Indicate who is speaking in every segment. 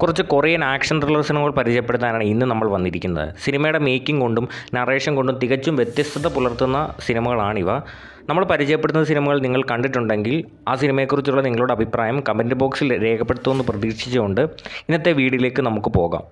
Speaker 1: കുറച്ച് Korean action thriller സിനിമകൾ പരിചയപ്പെടുത്താനാണ് ഇന്ന് നമ്മൾ വന്നിരിക്കുന്നത്. സിനിമയുടെ മേക്കിംഗ് കൊണ്ടും നറേഷൻ കൊണ്ടും തികച്ചും വ്യത്യസ്തത പുലർത്തുന്ന സിനിമകളാണിവ. നമ്മൾ പരിചയപ്പെടുത്തുന്ന സിനിമകൾ നിങ്ങൾ കണ്ടിട്ടുണ്ടെങ്കിൽ ആ സിനിമയെക്കുറിച്ചുള്ള നിങ്ങളുടെ അഭിപ്രായം കമൻറ്റ് ബോക്സിൽ രേഖപ്പെടുത്തുമെന്ന് പ്രതീക്ഷിച്ചുകൊണ്ട് ഇന്നത്തെ വീഡിയോയിലേക്ക് നമുക്ക് പോകാം.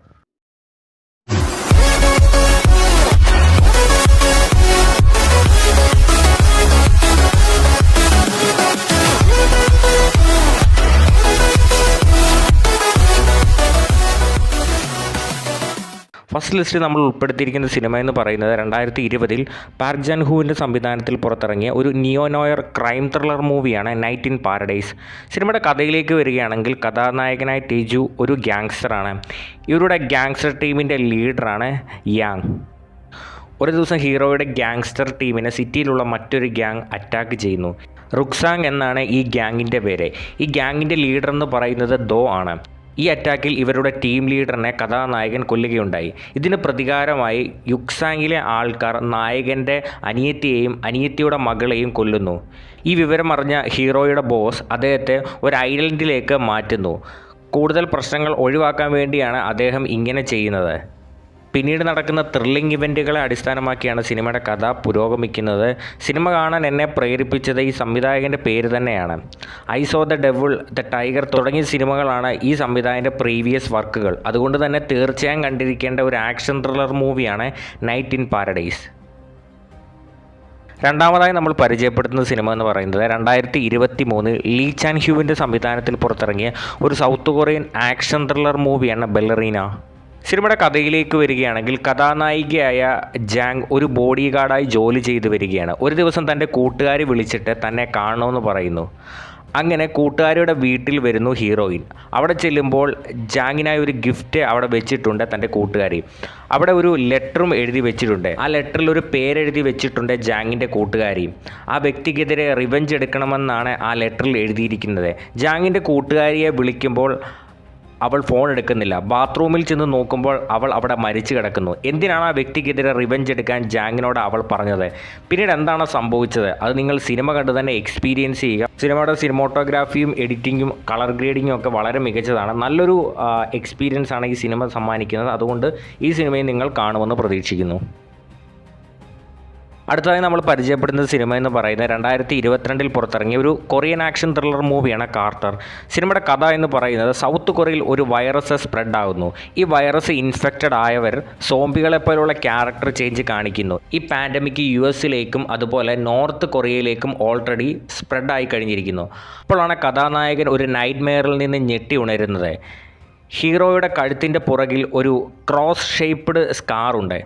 Speaker 1: ഫസ്റ്റ് ലിസ്റ്റിൽ നമ്മൾ ഉൾപ്പെടുത്തിയിരിക്കുന്ന സിനിമ എന്ന് പറയുന്നത് 2020 പാർക്ക് ജാൻ ഹൂവിൻ്റെ സംവിധാനത്തിൽ പുറത്തിറങ്ങിയ ഒരു നിയോ നോയർ ക്രൈം ത്രില്ലർ മൂവിയാണ് നൈറ്റ് ഇൻ പാരഡൈസ്. സിനിമയുടെ കഥയിലേക്ക് വരികയാണെങ്കിൽ കഥാനായകനായ ടേജു ഒരു ഗ്യാങ്സ്റ്ററാണ്. ഇവരുടെ ഗ്യാങ്സ്റ്റർ ടീമിൻ്റെ ലീഡറാണ് യാങ്. ഒരു ദിവസം ഹീറോയുടെ ഗ്യാങ്സ്റ്റർ ടീമിനെ സിറ്റിയിലുള്ള മറ്റൊരു ഗ്യാങ് അറ്റാക്ക് ചെയ്യുന്നു. റുക്സാങ് എന്നാണ് ഈ ഗ്യാങ്ങിൻ്റെ പേര്. ഈ ഗ്യാങ്ങിൻ്റെ ലീഡർ എന്ന് പറയുന്നത് ദോ ആണ്. ഈ അറ്റാക്കിൽ ഇവരുടെ ടീം ലീഡറിനെ കഥാനായകൻ കൊല്ലുകയുണ്ടായി. ഇതിന് പ്രതികാരമായി യുക്സാങ്ങിലെ ആൾക്കാർ നായകൻ്റെ അനിയത്തിയെയും അനിയത്തിയുടെ മകളെയും കൊല്ലുന്നു. ഈ വിവരം അറിഞ്ഞ ഹീറോയുടെ ബോസ് അദ്ദേഹത്തെ ഒരു ഐലൻഡിലേക്ക് മാറ്റുന്നു. കൂടുതൽ പ്രശ്നങ്ങൾ ഒഴിവാക്കാൻ വേണ്ടിയാണ് അദ്ദേഹം ഇങ്ങനെ ചെയ്യുന്നത്. പിന്നീട് നടക്കുന്ന ത്രില്ലിംഗ് ഇവൻറ്റുകളെ അടിസ്ഥാനമാക്കിയാണ് സിനിമയുടെ കഥ പുരോഗമിക്കുന്നത്. സിനിമ കാണാൻ എന്നെ പ്രേരിപ്പിച്ചത് ഈ സംവിധായകൻ്റെ പേര് തന്നെയാണ്. I so the devil, the tiger തുടങ്ങിയ സിനിമകളാണ് ഈ സംവിധായകൻ്റെ പ്രീവിയസ് വർക്കുകൾ. അതുകൊണ്ട് തന്നെ തീർച്ചയായും കണ്ടിരിക്കേണ്ട ഒരു ആക്ഷൻ ത്രില്ലർ മൂവിയാണ് നൈറ്റ് ഇൻ പാരഡൈസ്. രണ്ടാമതായി നമ്മൾ പരിചയപ്പെടുത്തുന്ന സിനിമ എന്ന് പറയുന്നത് 2023 ലീ ചാൻ ഹ്യൂവിൻ്റെ സംവിധാനത്തിൽ പുറത്തിറങ്ങിയ ഒരു സൗത്ത് കൊറിയൻ ആക്ഷൻ ത്രില്ലർ മൂവിയാണ് ബെല്ലറീന. സിനിമയുടെ കഥയിലേക്ക് വരികയാണെങ്കിൽ കഥാനായികയായ ജാങ് ഒരു ബോഡി ഗാർഡായി ജോലി ചെയ്തു വരികയാണ്. ഒരു ദിവസം തൻ്റെ കൂട്ടുകാരി വിളിച്ചിട്ട് തന്നെ കാണണമെന്ന് പറയുന്നു. അങ്ങനെ കൂട്ടുകാരിയുടെ വീട്ടിൽ വരുന്നു ഹീറോയിൻ. അവിടെ ചെല്ലുമ്പോൾ ജാങ്ങിനായി ഒരു ഗിഫ്റ്റ് അവിടെ വെച്ചിട്ടുണ്ട് തൻ്റെ കൂട്ടുകാരി. അവിടെ ഒരു ലെറ്ററും എഴുതി വെച്ചിട്ടുണ്ട്. ആ ലെറ്ററിൽ ഒരു പേരെഴുതി വെച്ചിട്ടുണ്ട് ജാങ്ങിൻ്റെ കൂട്ടുകാരി. ആ വ്യക്തിക്കെതിരെ റിവെഞ്ച് എടുക്കണമെന്നാണ് ആ ലെറ്ററിൽ എഴുതിയിരിക്കുന്നത്. ജാങ്ങിൻ്റെ കൂട്ടുകാരിയെ വിളിക്കുമ്പോൾ അവൾ ഫോൺ എടുക്കുന്നില്ല. ബാത്റൂമിൽ ചെന്ന് നോക്കുമ്പോൾ അവൾ അവിടെ മരിച്ചു കിടക്കുന്നു. എന്തിനാണ് ആ വ്യക്തിക്കെതിരെ റിവെഞ്ച് എടുക്കാൻ ജാങ്ങിനോട് അവൾ പറഞ്ഞത്? പിന്നീട് എന്താണ് സംഭവിച്ചത്? അത് നിങ്ങൾ സിനിമ കണ്ട് തന്നെ എക്സ്പീരിയൻസ് ചെയ്യുക. സിനിമയുടെ സിനിമോട്ടോഗ്രാഫിയും എഡിറ്റിങ്ങും കളർ ഗ്രേഡിങ്ങും ഒക്കെ വളരെ മികച്ചതാണ്. നല്ലൊരു എക്സ്പീരിയൻസ് ആണ് ഈ സിനിമ സമ്മാനിക്കുന്നത്. അതുകൊണ്ട് ഈ സിനിമയെ നിങ്ങൾ കാണുമെന്ന് പ്രതീക്ഷിക്കുന്നു. അടുത്തതായി നമ്മൾ പരിചയപ്പെടുന്ന സിനിമ എന്ന് പറയുന്നത് 2022 പുറത്തിറങ്ങിയ ഒരു കൊറിയൻ ആക്ഷൻ ത്രില്ലർ മൂവിയാണ് കാർട്ടർ. സിനിമയുടെ കഥ എന്ന് പറയുന്നത് സൗത്ത് കൊറിയയിൽ ഒരു വൈറസ് സ്പ്രെഡ് ആകുന്നു. ഈ വൈറസ് ഇൻഫെക്റ്റഡ് ആയവർ സോംബികളെപ്പോലുള്ള ക്യാരക്ടർ ചേഞ്ച് കാണിക്കുന്നു. ഈ പാൻഡമിക് US-ലേക്കും അതുപോലെ നോർത്ത് കൊറിയയിലേക്കും ഓൾറെഡി സ്പ്രെഡ് ആയി കഴിഞ്ഞിരിക്കുന്നു. അപ്പോഴാണ് കഥാനായകൻ ഒരു നൈറ്റ് മെയറിൽ നിന്ന് ഞെട്ടി ഉണരുന്നത്. ഹീറോയുടെ കഴുത്തിൻ്റെ പുറകിൽ ഒരു ക്രോസ് ഷേപ്പ്ഡ് സ്കാറുണ്ട്.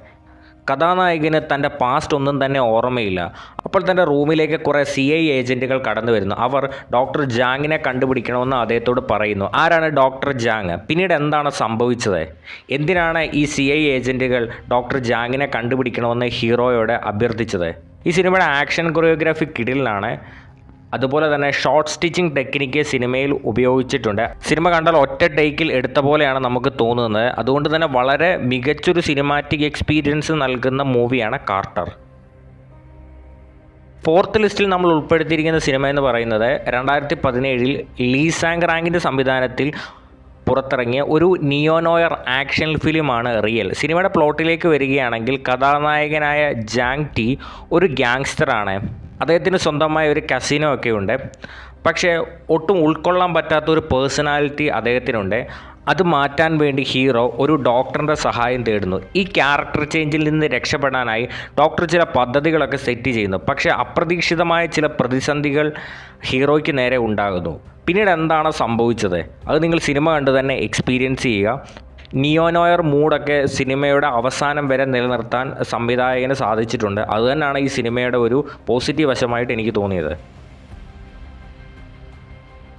Speaker 1: കഥാനായകന് തൻ്റെ പാസ്റ്റ് ഒന്നും തന്നെ ഓർമ്മയില്ല. അപ്പോൾ തൻ്റെ റൂമിലേക്ക് കുറേ CIA ഏജൻറ്റുകൾ കടന്നു വരുന്നു. അവർ ഡോക്ടർ ജാങ്ങിനെ കണ്ടുപിടിക്കണമെന്ന് അദ്ദേഹത്തോട് പറയുന്നു. ആരാണ് ഡോക്ടർ ജാങ്? പിന്നീട് എന്താണ് സംഭവിച്ചത്? എന്തിനാണ് ഈ CIA ഏജൻറ്റുകൾ ഡോക്ടർ ജാങ്ങിനെ കണ്ടുപിടിക്കണമെന്ന് ഹീറോയോട് അഭ്യർത്ഥിച്ചത്? ഈ സിനിമയുടെ ആക്ഷൻ കൊറിയോഗ്രാഫി കിടിലാണ്. അതുപോലെ തന്നെ ഷോർട്ട് സ്റ്റിച്ചിങ് ടെക്നിക്ക് സിനിമയിൽ ഉപയോഗിച്ചിട്ടുണ്ട്. സിനിമ കണ്ടാൽ ഒറ്റ ടേക്കിൽ എടുത്ത പോലെയാണ് നമുക്ക് തോന്നുന്നത്. അതുകൊണ്ട് തന്നെ വളരെ മികച്ചൊരു സിനിമാറ്റിക് എക്സ്പീരിയൻസ് നൽകുന്ന മൂവിയാണ് കാർട്ടർ. ഫോർത്ത് ലിസ്റ്റിൽ നമ്മൾ ഉൾപ്പെടുത്തിയിരിക്കുന്ന സിനിമ എന്ന് പറയുന്നത് 2017 ലീ സാങ് റാങ്ങിൻ്റെ സംവിധാനത്തിൽ പുറത്തിറങ്ങിയ ഒരു നിയോ നോയർ ആക്ഷൻ ഫിലിമാണ് റിയൽ. സിനിമയുടെ പ്ലോട്ടിലേക്ക് വരികയാണെങ്കിൽ കഥാനായകനായ ജാങ് ടി ഒരു ഗ്യാങ്സ്റ്ററാണ്. അദ്ദേഹത്തിന് സ്വന്തമായ ഒരു കസിനോ ഒക്കെ ഉണ്ട്. പക്ഷേ ഒട്ടും ഉൾക്കൊള്ളാൻ പറ്റാത്ത ഒരു പേഴ്സണാലിറ്റി അദ്ദേഹത്തിനുണ്ട്. അത് മാറ്റാൻ വേണ്ടി ഹീറോ ഒരു ഡോക്ടറിൻ്റെ സഹായം തേടുന്നു. ഈ ക്യാരക്ടർ ചേഞ്ചിൽ നിന്ന് രക്ഷപ്പെടാനായി ഡോക്ടർ ചില പദ്ധതികളൊക്കെ സെറ്റ് ചെയ്യുന്നു. പക്ഷേ അപ്രതീക്ഷിതമായ ചില പ്രതിസന്ധികൾ ഹീറോയ്ക്ക് നേരെ ഉണ്ടാകുന്നു. പിന്നീട് എന്താണ് സംഭവിച്ചത്? അത് നിങ്ങൾ സിനിമ കണ്ട് തന്നെ എക്സ്പീരിയൻസ് ചെയ്യുക. നിയോ നോയർ മൂഡൊക്കെ സിനിമയുടെ അവസാനം വരെ നിലനിർത്താൻ സംവിധായകന് സാധിച്ചിട്ടുണ്ട്. അതുതന്നെയാണ് ഈ സിനിമയുടെ ഒരു പോസിറ്റീവ് വശമായിട്ട് എനിക്ക് തോന്നിയത്.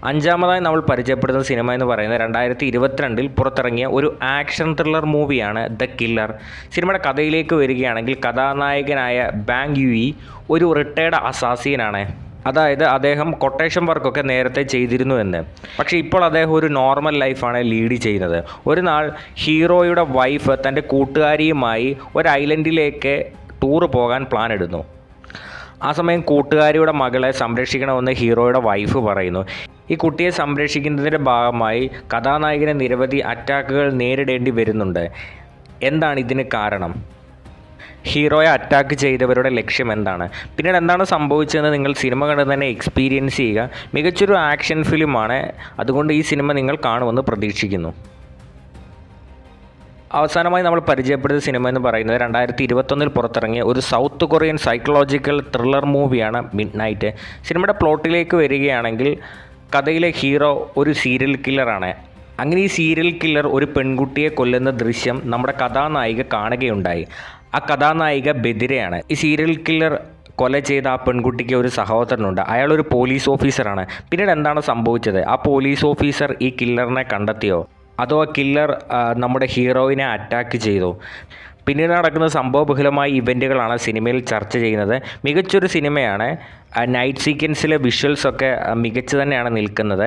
Speaker 1: അഞ്ചാമതായി നമ്മൾ പരിചയപ്പെടുന്ന സിനിമ എന്ന് പറയുന്നത് 2022 പുറത്തിറങ്ങിയ ഒരു ആക്ഷൻ ത്രില്ലർ മൂവിയാണ് ദ കില്ലർ. സിനിമയുടെ കഥയിലേക്ക് വരികയാണെങ്കിൽ കഥാനായകനായ ബാങ് യുയി ഒരു റിട്ടയർഡ് അസാസിനാണ്. അതായത് അദ്ദേഹം കൊട്ടേഷൻ വർക്കൊക്കെ നേരത്തെ ചെയ്തിരുന്നു എന്ന്. പക്ഷേ ഇപ്പോൾ അദ്ദേഹം ഒരു നോർമൽ ലൈഫാണ് ലീഡ് ചെയ്യുന്നത്. ഒരു നാൾ ഹീറോയുടെ വൈഫ് തൻ്റെ കൂട്ടുകാരിയുമായി ഒരു ഐലൻഡിലേക്ക് ടൂറ് പോകാൻ പ്ലാൻ ഇടുന്നു. ആ സമയം കൂട്ടുകാരിയുടെ മകളെ സംരക്ഷിക്കണമെന്ന് ഹീറോയുടെ വൈഫ് പറയുന്നു. ഈ കുട്ടിയെ സംരക്ഷിക്കുന്നതിൻ്റെ ഭാഗമായി കഥാനായകന് നിരവധി അറ്റാക്കുകൾ നേരിടേണ്ടി വരുന്നുണ്ട്. എന്താണ് ഇതിന് കാരണം? ഹീറോയെ അറ്റാക്ക് ചെയ്തവരുടെ ലക്ഷ്യം എന്താണ്? പിന്നീട് എന്താണ് സംഭവിച്ചതെന്ന് നിങ്ങൾ സിനിമ കണ്ട് തന്നെ എക്സ്പീരിയൻസ് ചെയ്യുക. മികച്ചൊരു ആക്ഷൻ ഫിലിമാണ്, അതുകൊണ്ട് ഈ സിനിമ നിങ്ങൾ കാണുമെന്ന് പ്രതീക്ഷിക്കുന്നു. അവസാനമായി നമ്മൾ പരിചയപ്പെടുത്തിയ സിനിമ എന്ന് പറയുന്നത് 2021 പുറത്തിറങ്ങിയ ഒരു സൗത്ത് കൊറിയൻ സൈക്കോളജിക്കൽ ത്രില്ലർ മൂവിയാണ് മിഡ് നൈറ്റ്. സിനിമയുടെ പ്ലോട്ടിലേക്ക് വരികയാണെങ്കിൽ കഥയിലെ ഹീറോ ഒരു സീരിയൽ കില്ലറാണ്. അങ്ങനെ ഈ സീരിയൽ കില്ലർ ഒരു പെൺകുട്ടിയെ കൊല്ലുന്ന ദൃശ്യം നമ്മുടെ കഥാനായിക കാണുകയുണ്ടായി. ആ കഥാനായിക ബദിരയാണ്. ഈ സീരിയൽ കില്ലർ കൊല ചെയ്ത ആ പെൺകുട്ടിക്ക് ഒരു സഹോദരനുണ്ട്. അയാളൊരു പോലീസ് ഓഫീസറാണ്. പിന്നീട് എന്താണ് സംഭവിച്ചത്? ആ പോലീസ് ഓഫീസർ ഈ കില്ലറിനെ കണ്ടെത്തിയോ, അതോ ആ കില്ലർ നമ്മുടെ ഹീറോയിനെ അറ്റാക്ക് ചെയ്തോ? പിന്നീട് നടക്കുന്ന സംഭവബഹുലമായ ഇവൻറ്റുകളാണ് സിനിമയിൽ ചർച്ച ചെയ്യുന്നത്. മികച്ചൊരു സിനിമയാണ്. നൈറ്റ് സീക്വൻസിലെ വിഷ്വൽസൊക്കെ മികച്ചു തന്നെയാണ് നിൽക്കുന്നത്.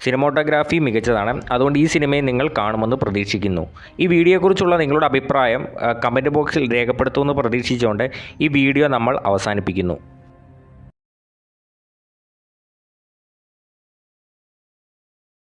Speaker 1: സിനിമോട്ടോഗ്രാഫി മികച്ചതാണ്. അതുകൊണ്ട് ഈ സിനിമയെ നിങ്ങൾ കാണുമെന്ന് പ്രതീക്ഷിക്കുന്നു. ഈ വീഡിയോയെക്കുറിച്ചുള്ള നിങ്ങളുടെ അഭിപ്രായം കമൻറ്റ് ബോക്സിൽ രേഖപ്പെടുത്തുമെന്ന് പ്രതീക്ഷിച്ചുകൊണ്ട് ഈ വീഡിയോ നമ്മൾ അവസാനിപ്പിക്കുന്നു.